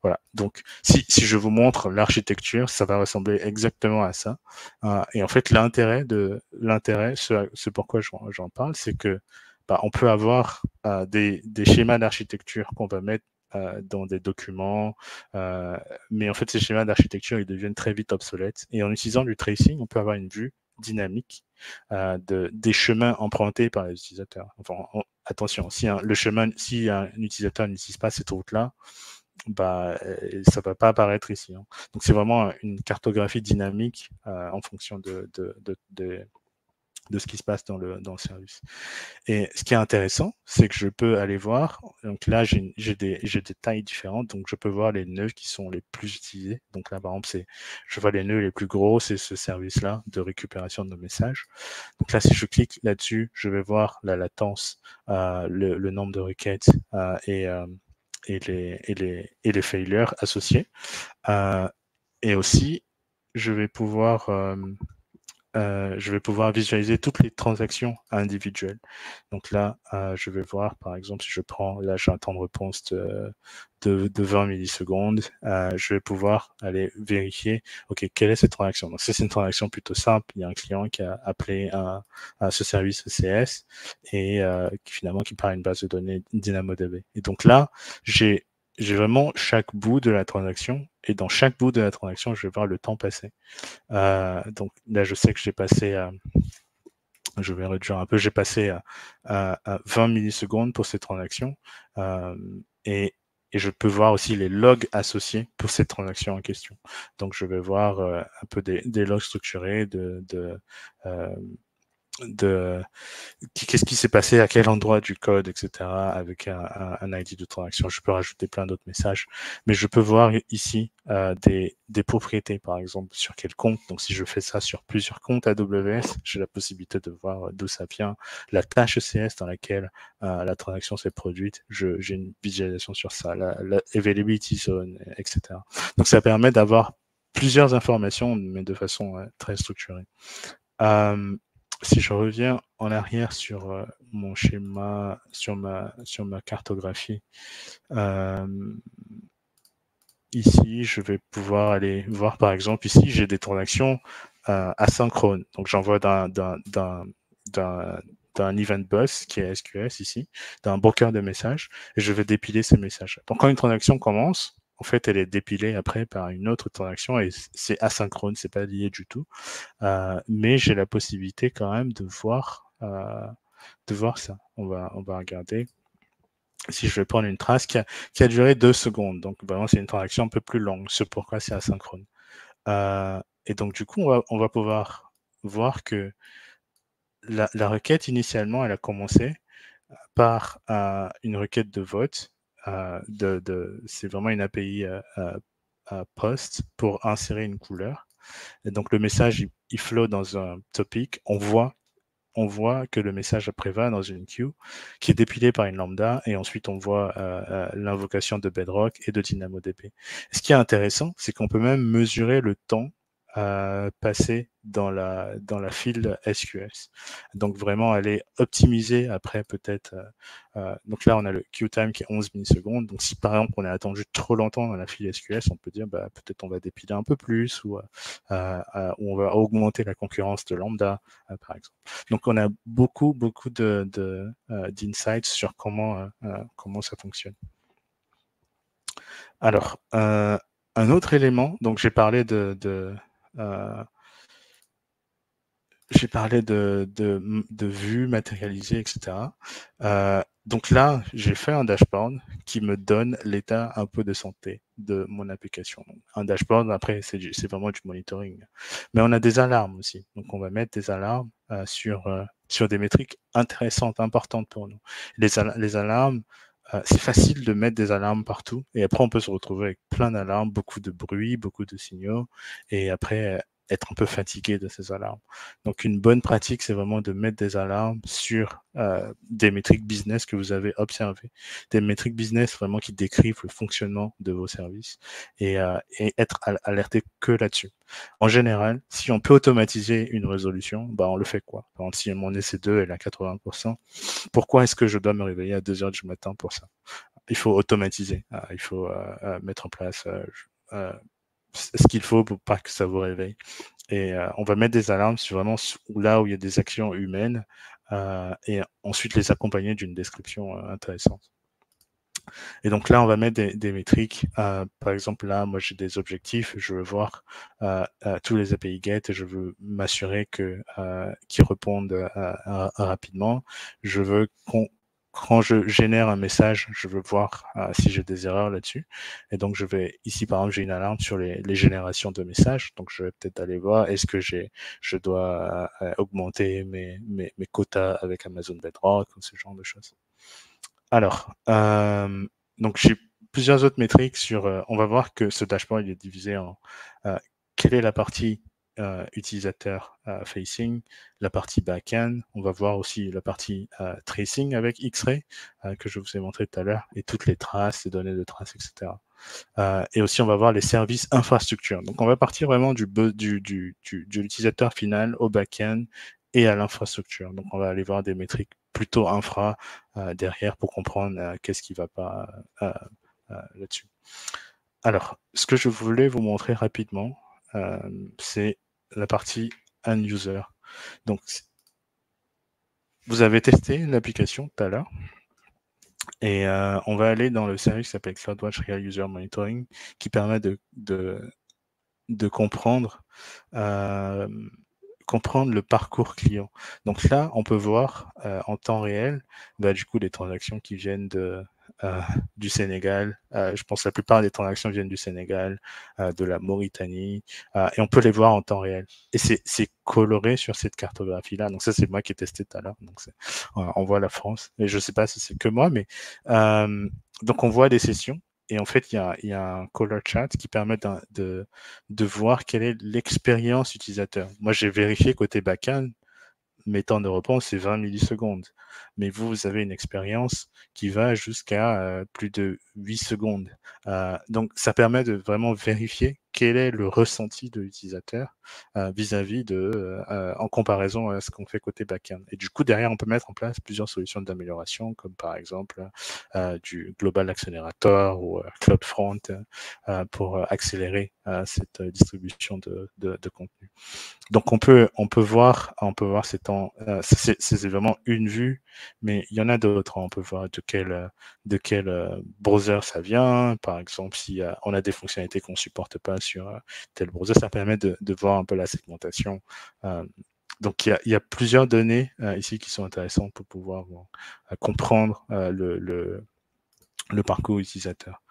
Voilà. Donc, si je vous montre l'architecture, ça va ressembler exactement à ça. Et en fait, ce pourquoi j'en parle, c'est que on peut avoir des schémas d'architecture qu'on va mettre dans des documents, mais en fait, ces schémas d'architecture, ils deviennent très vite obsolètes. Et en utilisant du tracing, on peut avoir une vue dynamique des chemins empruntés par les utilisateurs. Enfin, attention, si un utilisateur n'utilise pas cette route-là, ça va pas apparaître ici. Hein. Donc, c'est vraiment une cartographie dynamique en fonction de ce qui se passe dans le service. Et ce qui est intéressant, c'est que je peux aller voir, donc là, j'ai des tailles différentes, donc je peux voir les nœuds qui sont les plus utilisés. Donc là, par exemple, je vois les nœuds les plus gros, c'est ce service-là de récupération de nos messages. Donc là, si je clique là-dessus, je vais voir la latence, le nombre de requêtes et les failures associés. Et aussi, je vais pouvoir visualiser toutes les transactions individuelles. Donc là, je vais voir, par exemple, si je prends, là j'ai un temps de réponse de 20 millisecondes, je vais pouvoir aller vérifier, ok, quelle est cette transaction. Donc c'est une transaction plutôt simple, il y a un client qui a appelé à ce service ECS et qui parle à une base de données DynamoDB. Et donc là, j'ai vraiment chaque bout de la transaction, et dans chaque bout de la transaction, je vais voir le temps passé. Donc là, je sais que j'ai passé je vais réduire un peu, j'ai passé à 20 millisecondes pour cette transaction et je peux voir aussi les logs associés pour cette transaction en question. Donc, je vais voir un peu des logs structurés qu'est-ce qui s'est passé à quel endroit du code, etc., avec un ID de transaction. Je peux rajouter plein d'autres messages, mais je peux voir ici des propriétés, par exemple, sur quel compte. Donc, si je fais ça sur plusieurs comptes AWS, j'ai la possibilité de voir d'où ça vient, la tâche ECS dans laquelle la transaction s'est produite. J'ai une visualisation sur ça, la availability zone, etc. Donc, ça permet d'avoir plusieurs informations, mais de façon très structurée. Si je reviens en arrière sur mon schéma, sur ma cartographie, ici, je vais pouvoir aller voir, par exemple, ici, j'ai des transactions asynchrones. Donc, j'envoie d'un event bus qui est SQS ici, d'un broker de messages, et je vais dépiler ces messages. Donc, quand une transaction commence, en fait, elle est dépilée après par une autre transaction et c'est asynchrone, c'est pas lié du tout. Mais j'ai la possibilité quand même de voir ça. On va regarder. Si je vais prendre une trace qui a duré 2 secondes, donc vraiment c'est une transaction un peu plus longue, c'est pourquoi c'est asynchrone. Et donc du coup, on va pouvoir voir que la requête initialement, elle a commencé par une requête de vote. C'est vraiment une API post pour insérer une couleur. Et donc le message, il flow dans un topic. On voit que le message après va dans une queue qui est dépilée par une lambda et ensuite on voit l'invocation de Bedrock et de DynamoDB. Ce qui est intéressant, c'est qu'on peut même mesurer le temps passé dans la file SQS. Donc vraiment aller optimiser après peut-être. Donc là on a le queue time qui est 11 millisecondes. Donc si par exemple on a attendu trop longtemps dans la file SQS, on peut dire peut-être on va dépiler un peu plus ou on va augmenter la concurrence de lambda par exemple. Donc on a beaucoup d'insights sur comment ça fonctionne. Alors un autre élément, donc j'ai parlé de vues matérialisées, etc. Donc là, j'ai fait un dashboard qui me donne l'état un peu de santé de mon application. Donc, un dashboard, après, c'est vraiment du monitoring. Mais on a des alarmes aussi. Donc, on va mettre des alarmes sur des métriques intéressantes, importantes pour nous. Les alarmes, c'est facile de mettre des alarmes partout. Et après, on peut se retrouver avec plein d'alarmes, beaucoup de bruit, beaucoup de signaux. Et après, être un peu fatigué de ces alarmes. Donc, une bonne pratique, c'est vraiment de mettre des alarmes sur des métriques business que vous avez observées, des métriques business vraiment qui décrivent le fonctionnement de vos services et être alerté que là-dessus. En général, si on peut automatiser une résolution, on le fait quoi? Par exemple, si mon EC2 est à 80%, pourquoi est-ce que je dois me réveiller à 2 heures du matin pour ça? Il faut automatiser, il faut mettre en place ce qu'il faut pour pas que ça vous réveille. Et on va mettre des alarmes sur vraiment là où il y a des actions humaines et ensuite les accompagner d'une description intéressante. Et donc là, on va mettre des métriques. Par exemple, là, moi, j'ai des objectifs. Je veux voir tous les API GET et je veux m'assurer qu'ils répondent rapidement. Je veux quand je génère un message, je veux voir si j'ai des erreurs là-dessus. Et donc, ici, par exemple, j'ai une alarme sur les générations de messages. Donc, je vais peut-être aller voir, est-ce que je dois augmenter mes quotas avec Amazon Bedrock ou ce genre de choses. Alors, donc j'ai plusieurs autres métriques on va voir que ce dashboard il est divisé en quelle est la partie utilisateur facing, la partie backend. On va voir aussi la partie tracing avec X-Ray que je vous ai montré tout à l'heure et toutes les traces, les données de traces, etc. Et aussi, on va voir les services infrastructure. Donc, on va partir vraiment de l'utilisateur final au back-end et à l'infrastructure. Donc, on va aller voir des métriques plutôt infra derrière pour comprendre qu'est-ce qui ne va pas là-dessus. Alors, ce que je voulais vous montrer rapidement, c'est la partie end-user. Donc, vous avez testé l'application tout à l'heure. Et on va aller dans le service qui s'appelle CloudWatch Real User Monitoring, qui permet de comprendre le parcours client. Donc là, on peut voir en temps réel, du coup, les transactions qui viennent du Sénégal. Je pense que la plupart des transactions viennent du Sénégal, de la Mauritanie, et on peut les voir en temps réel. Et c'est coloré sur cette cartographie-là. Donc ça, c'est moi qui ai testé tout à l'heure. Donc on voit la France. Et je sais pas si c'est que moi, mais donc on voit des sessions. Et en fait, il y a un color chart qui permet de voir quelle est l'expérience utilisateur. Moi, j'ai vérifié côté backend, mes temps de réponse, c'est 20 millisecondes. mais vous avez une expérience qui va jusqu'à plus de 8 secondes. Donc, ça permet de vraiment vérifier quel est le ressenti de l'utilisateur vis-à-vis en comparaison à ce qu'on fait côté backend. Et du coup, derrière, on peut mettre en place plusieurs solutions d'amélioration, comme par exemple du Global Accelerator ou CloudFront pour accélérer cette distribution de contenu. Donc on peut voir ces temps. C'est vraiment une vue, mais il y en a d'autres. On peut voir de quel browser ça vient. Par exemple, si on a des fonctionnalités qu'on supporte pas sur tel browser, ça permet de voir un peu la segmentation. Donc il y a plusieurs données ici qui sont intéressantes pour pouvoir comprendre le parcours utilisateur.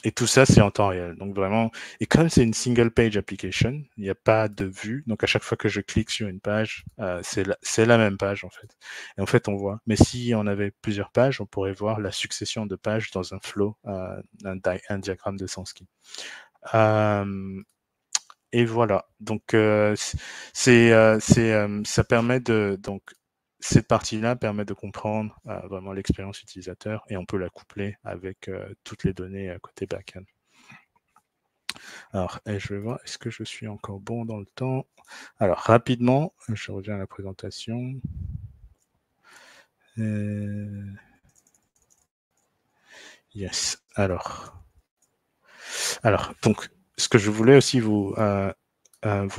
Et tout ça, c'est en temps réel. Donc vraiment, et comme c'est une single page application, il n'y a pas de vue. Donc à chaque fois que je clique sur une page, c'est la même page en fait. Et en fait, on voit. Mais si on avait plusieurs pages, on pourrait voir la succession de pages dans un flow, un diagramme de Sansky. Et voilà. Donc ça permet donc cette partie-là permet de comprendre vraiment l'expérience utilisateur et on peut la coupler avec toutes les données côté backend. Alors, je vais voir, est-ce que je suis encore bon dans le temps? Alors, rapidement, je reviens à la présentation. Yes. Alors, donc, ce que je voulais aussi vous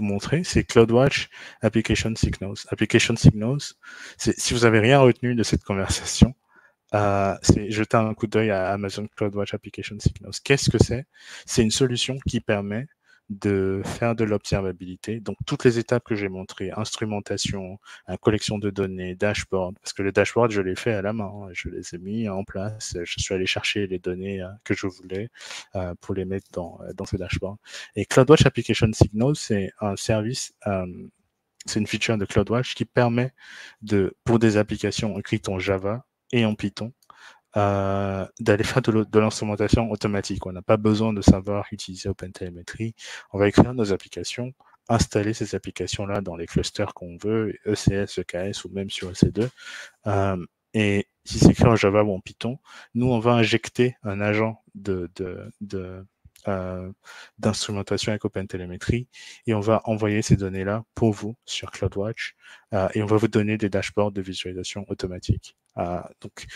montrer, c'est CloudWatch Application Signals. Application Signals, si vous avez rien retenu de cette conversation, c'est jeter un coup d'œil à Amazon CloudWatch Application Signals. Qu'est-ce que c'est? C'est une solution qui permet de faire de l'observabilité. Donc, toutes les étapes que j'ai montrées, instrumentation, collection de données, dashboard, parce que le dashboard, je l'ai fait à la main, hein, je les ai mis en place, je suis allé chercher les données que je voulais pour les mettre dans ce dashboard. Et CloudWatch Application Signals, c'est un service, c'est une feature de CloudWatch qui permet pour des applications écrites en Java et en Python, d'aller faire de l'instrumentation automatique. On n'a pas besoin de savoir utiliser OpenTelemetry. On va écrire nos applications, installer ces applications-là dans les clusters qu'on veut, ECS, EKS ou même sur EC2. Et si c'est écrit en Java ou en Python, nous, on va injecter un agent d'instrumentation avec OpenTelemetry et on va envoyer ces données-là pour vous sur CloudWatch et on va vous donner des dashboards de visualisation automatique. Donc,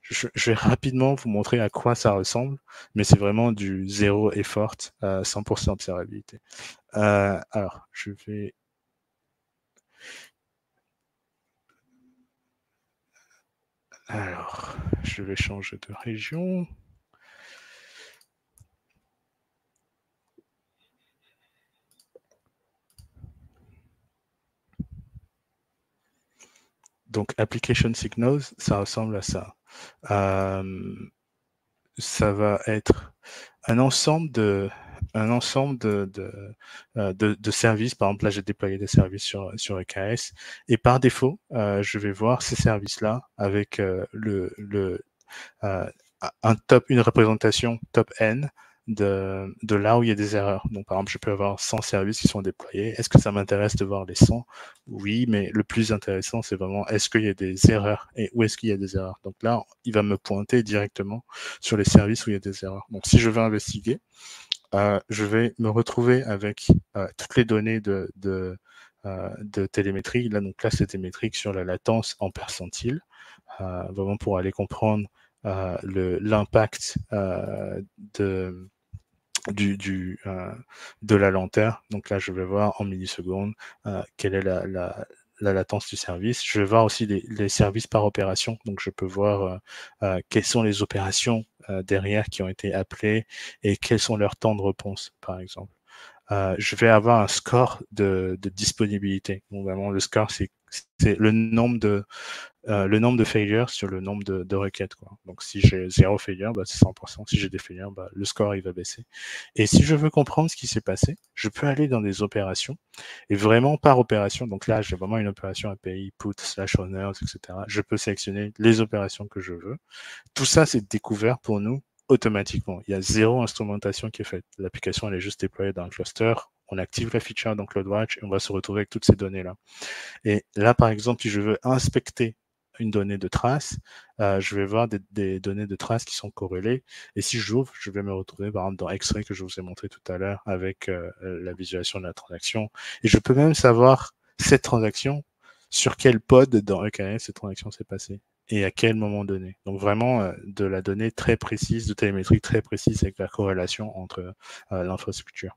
je vais rapidement vous montrer à quoi ça ressemble, mais c'est vraiment du zéro effort, 100% observabilité. Alors, je vais... Alors, je vais changer de région. Donc, Application Signals, ça ressemble à ça. Ça va être un ensemble de services. Par exemple, là, j'ai déployé des services sur EKS. Et par défaut, je vais voir ces services-là avec une représentation top N de là où il y a des erreurs. Donc, par exemple, je peux avoir 100 services qui sont déployés. Est-ce que ça m'intéresse de voir les 100? Oui, mais le plus intéressant, c'est vraiment est-ce qu'il y a des erreurs et où est-ce qu'il y a des erreurs? Donc là, il va me pointer directement sur les services où il y a des erreurs. Donc, si je veux investiguer, je vais me retrouver avec toutes les données de télémétrie. Là, donc là, c'est des métriques sur la latence en percentile, vraiment pour aller comprendre l'impact de la lenteur. Donc là, je vais voir en millisecondes quelle est la latence du service. Je vais voir aussi les services par opération. Donc, je peux voir quelles sont les opérations derrière qui ont été appelées et quels sont leurs temps de réponse, par exemple. Je vais avoir un score de disponibilité. Donc, vraiment, le score, c'est le nombre de failures sur le nombre de requêtes, quoi. Donc, si j'ai 0 failure, c'est 100%. Si j'ai des failures, le score, il va baisser. Et si je veux comprendre ce qui s'est passé, je peux aller dans des opérations et vraiment par opération. Donc là, j'ai vraiment une opération API, put, /honors, etc. Je peux sélectionner les opérations que je veux. Tout ça, c'est découvert pour nous automatiquement. Il y a zéro instrumentation qui est faite. L'application, elle est juste déployée dans un cluster. on active la feature dans CloudWatch et on va se retrouver avec toutes ces données-là. Et là, par exemple, si je veux inspecter une donnée de trace, je vais voir des données de trace qui sont corrélées. Et si j'ouvre, je vais me retrouver, par exemple, dans X-Ray que je vous ai montré tout à l'heure avec la visualisation de la transaction. Et je peux même savoir cette transaction, sur quel pod dans EKS cette transaction s'est passée et à quel moment donné. Donc vraiment de la donnée très précise, de télémétrie très précise avec la corrélation entre l'infrastructure.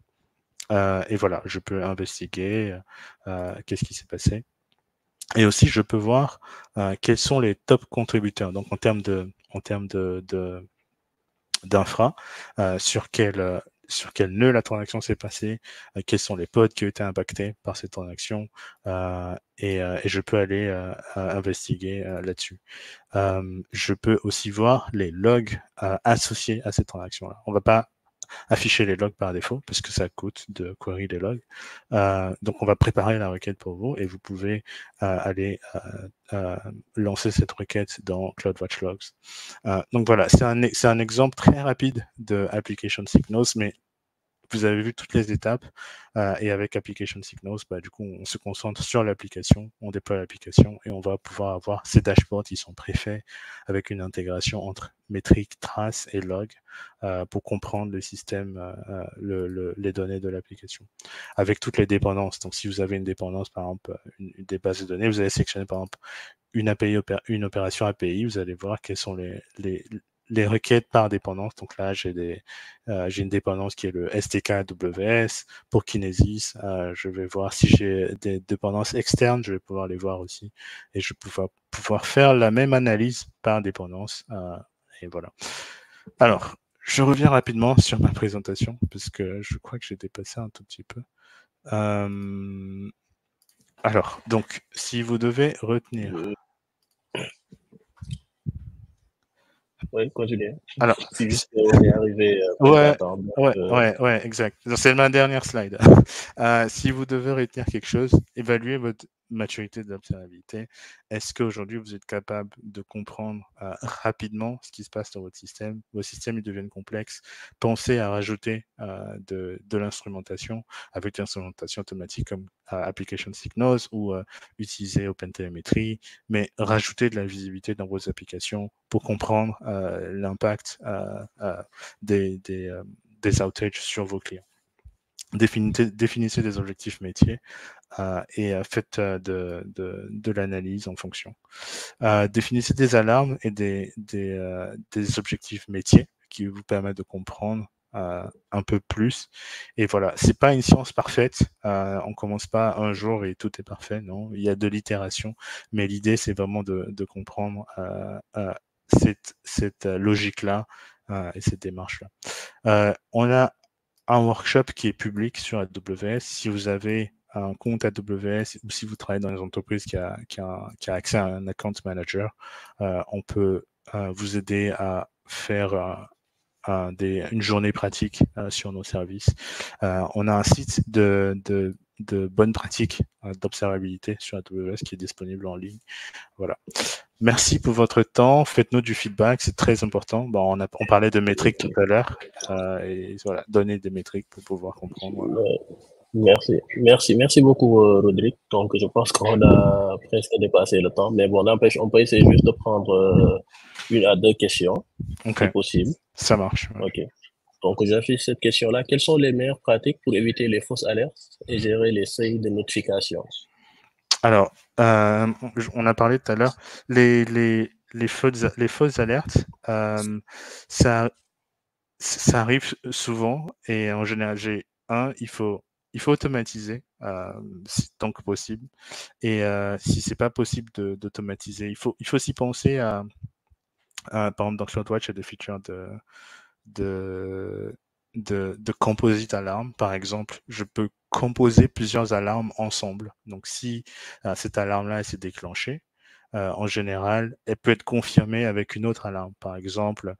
Et voilà, je peux investiguer qu'est-ce qui s'est passé. Et aussi, je peux voir quels sont les top contributeurs. Donc, en termes d'infra, sur quel nœud la transaction s'est passée, quels sont les pods qui ont été impactés par cette transaction, et je peux aller investiguer là-dessus. Je peux aussi voir les logs associés à cette transaction-là. On va pas afficher les logs par défaut parce que ça coûte de query les logs. Donc on va préparer la requête pour vous et vous pouvez aller lancer cette requête dans CloudWatch Logs. Donc voilà, c'est un exemple très rapide de Application Signals, mais vous avez vu toutes les étapes et avec Application Signals, du coup, on se concentre sur l'application, on déploie l'application et on va pouvoir avoir ces dashboards qui sont préfaits avec une intégration entre métriques, traces et logs pour comprendre le système, les données de l'application avec toutes les dépendances. Donc, si vous avez une dépendance, par exemple, des bases de données, vous allez sélectionner, par exemple, une opération API, vous allez voir quelles sont les requêtes par dépendance. Donc là, j'ai une dépendance qui est le STK AWS. Pour Kinesis, je vais voir si j'ai des dépendances externes, je vais pouvoir les voir aussi. Et je vais pouvoir faire la même analyse par dépendance. Et voilà. Alors, je reviens rapidement sur ma présentation, parce que je crois que j'ai dépassé un tout petit peu. Alors, donc, si vous devez retenir... Oui, continuez. Alors, C'est juste qu'on est arrivé ouais, attendre. ouais, exact. C'est ma dernière slide. Si vous devez retenir quelque chose, évaluez votre maturité d'observabilité. Est-ce qu'aujourd'hui, vous êtes capable de comprendre rapidement ce qui se passe dans votre système? Vos systèmes, ils deviennent complexes. Pensez à rajouter de l'instrumentation avec l'instrumentation automatique comme Application Signals ou utiliser OpenTelemetry, mais rajoutez de la visibilité dans vos applications pour comprendre l'impact des outages sur vos clients. Définissez des objectifs métiers et faites de l'analyse en fonction. Définissez des alarmes et des objectifs métiers qui vous permettent de comprendre un peu plus. Et voilà, c'est pas une science parfaite. On commence pas un jour et tout est parfait. Non, il y a de l'itération, mais l'idée c'est vraiment de comprendre cette logique-là et cette démarche-là. On a un workshop qui est public sur AWS. Si vous avez un compte AWS ou si vous travaillez dans une entreprise qui a accès à un account manager, on peut vous aider à faire une journée pratique sur nos services. On a un site de bonnes pratiques d'observabilité sur AWS qui est disponible en ligne. Voilà. Merci pour votre temps. Faites-nous du feedback, c'est très important. Bon, on parlait de métriques tout à l'heure. Et voilà, donner des métriques pour pouvoir comprendre. Merci beaucoup, Rodrigue. Donc, je pense qu'on a presque dépassé le temps, mais bon, n'empêche, on peut essayer juste de prendre une à deux questions, Ok, si possible. ça marche. Ouais. Ok. Donc, j'affiche cette question-là. Quelles sont les meilleures pratiques pour éviter les fausses alertes et gérer les seuils de notification? Alors, on a parlé tout à l'heure, les fausses alertes, ça arrive souvent et en général, il faut automatiser tant que possible. Et si c'est pas possible d'automatiser, il faut aussi penser à par exemple dans CloudWatch, il y a des features de composite alarme. Par exemple, je peux composer plusieurs alarmes ensemble. Donc si cette alarme-là s'est déclenchée, en général, elle peut être confirmée avec une autre alarme. Par exemple,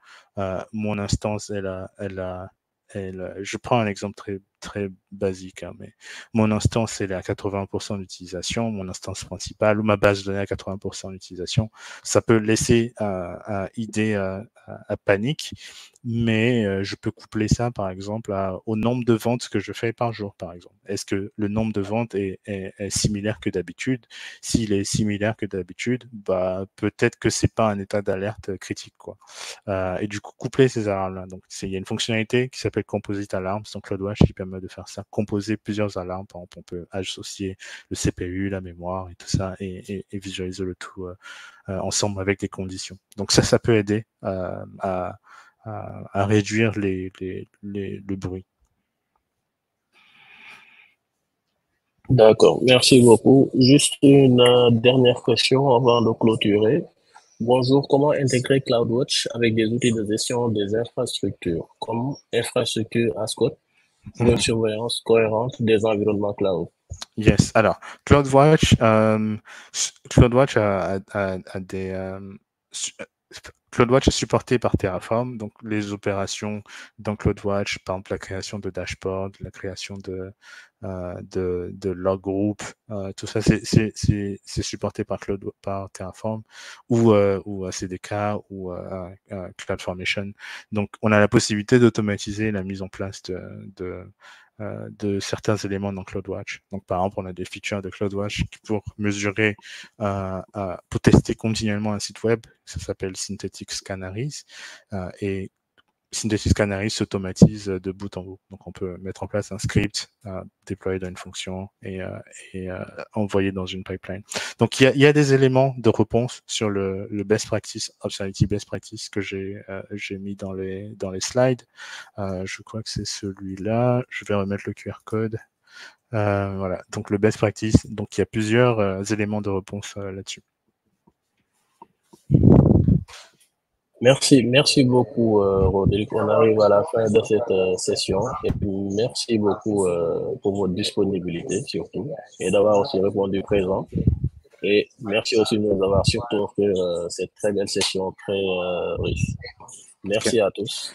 mon instance, je prends un exemple très basique, hein, mais mon instance, elle est à 80% d'utilisation, mon instance principale ou ma base de données à 80% d'utilisation. Ça peut laisser à idée à panique, mais je peux coupler ça, par exemple, au nombre de ventes que je fais par jour, par exemple. Est-ce que le nombre de ventes est similaire que d'habitude? S'il est similaire que d'habitude, bah, peut-être que c'est pas un état d'alerte critique, quoi. Et du coup, coupler ces alarmes-là. Donc, il y a une fonctionnalité qui s'appelle Composite Alarms dans CloudWatch qui permet de faire ça, composer plusieurs alarmes. Par exemple, on peut associer le CPU, la mémoire et tout ça et visualiser le tout ensemble avec des conditions. Donc ça peut aider à réduire le bruit. D'accord, merci beaucoup. Juste une dernière question avant de clôturer. Bonjour, comment intégrer CloudWatch avec des outils de gestion des infrastructures comme infrastructure as code pour une surveillance cohérente des environnements cloud? Yes. Alors, CloudWatch a des CloudWatch est supporté par Terraform, donc les opérations dans CloudWatch, par exemple la création de dashboard, la création de log group, tout ça c'est supporté par Terraform ou CDK ou CloudFormation. Donc on a la possibilité d'automatiser la mise en place de certains éléments dans CloudWatch. Donc, par exemple, on a des features de CloudWatch pour mesurer, pour tester continuellement un site web. Ça s'appelle Synthetic Canaries. Et Synthetic Canaries s'automatise de bout en bout. Donc, on peut mettre en place un script, déployer dans une fonction et envoyer dans une pipeline. Donc, il y a des éléments de réponse sur le best practice, Observability best practice que j'ai mis dans les slides. Je crois que c'est celui-là. Je vais remettre le QR code. Voilà. Donc, le best practice. Donc, il y a plusieurs éléments de réponse là-dessus. Merci beaucoup, Rodrigue. On arrive à la fin de cette session et puis merci beaucoup pour votre disponibilité surtout et d'avoir aussi répondu présent. Et merci aussi de nous avoir surtout offert cette très belle session très riche. Okay. Merci à tous.